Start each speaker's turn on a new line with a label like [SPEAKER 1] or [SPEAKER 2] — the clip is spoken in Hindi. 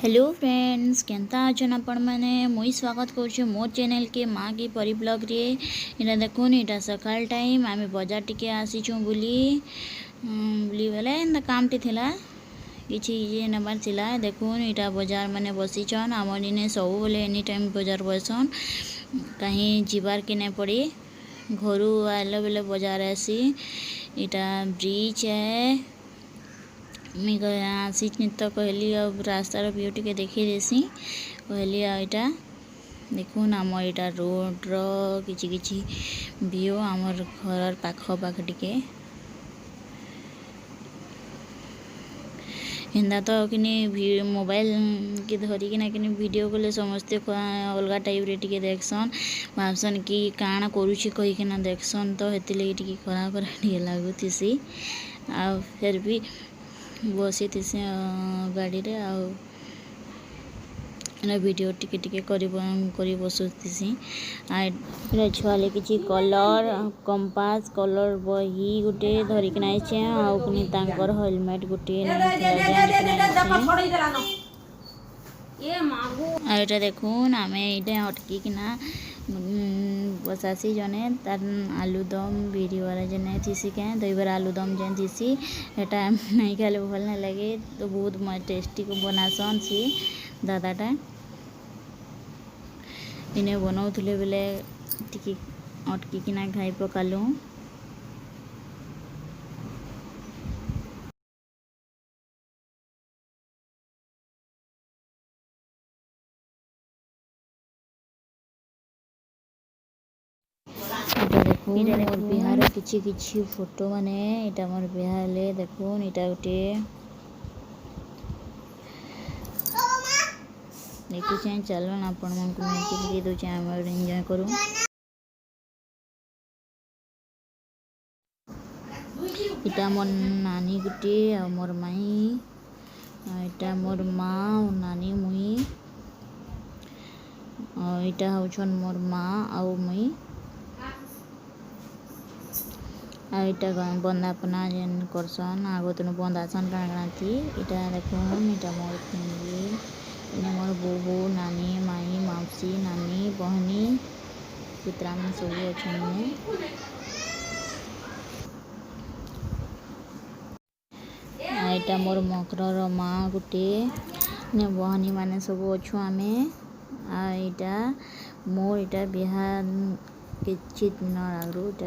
[SPEAKER 1] हेलो फ्रेंड्स केनता अछन आपण मैंने मुई स्वागत कर मोर चैनल के माँ की परी ब्लॉग रे। इना देखुन इटा सकाल टाइम आम बजार टिके आसीचु बुली बुली बेले एंता काम टी थिला किछि ये नंबर थिला। देखुन इटा बाजार माने बसीचन आमर इने सब बेले एनी टाइम बाजार बसन कहीं जीवार के नहीं पड़ी घरू आइला बेले बाजार आसी। इटा ब्रिज है मुझे आसी तो कहली अब रास्तार व्यू टी देखी देसी कहली आईटा देखुन आम यहाँ रोड रि कि व्यू आमर घर पाख टिके हिंदा तो कि मोबाइल के धरिकिना कि वीडियो कले समस्ते अलग टाइप रे टिके देखसन भावसन कि काଣା करुछि कहीकिना देखसन तो हेती लगी टिके खरा खरा टिके लगुथिसी आ फिर भी बसी थी गाड़ी रे वीडियो टिके टिके करी बसुथी आ छुआले किछि कलर कंपास कलर बही गुटे धरिकिना आइछे आउर हेलमेट गुटे आईटा देखुन आमे इटा अटकी किना बसासी जने तार आलूदम बिरीवाला जने थीसी क्या दही बार आलूदम जन थीसी एटा नहीं खाले भल नहीं लगे तो बहुत टेस्टी को बनासन सी दादाटा इन्हें बनाऊले बेले टिकी अटकी किना खाई पकालू। देखुन मोर बिहार किछि किछि फोटो माने इटा मोर बिहार ले देखुन इटा गोटे देखुचे चलन आपण मन को मैं दे दो आम एंजॉय करू। इटा मोर नानी गुटे आ मोर माई इटा मोर माँ और नानी मुई इटा होछन मोर माँ आउ मुई आईटा बंदापना जेन करसन आगतनु बंदासन काଣା थी इटा देखुन इटा मोर फैमिली इने मोर बोबो नानी माई मौसी नानी बहनी पितरा में सब अच्छे इटा मोर मकर माँ गुटे ने बहनी माने सब अच्छु आमे आ इटा मोर इटा बिहार किछि दिन आगु इटा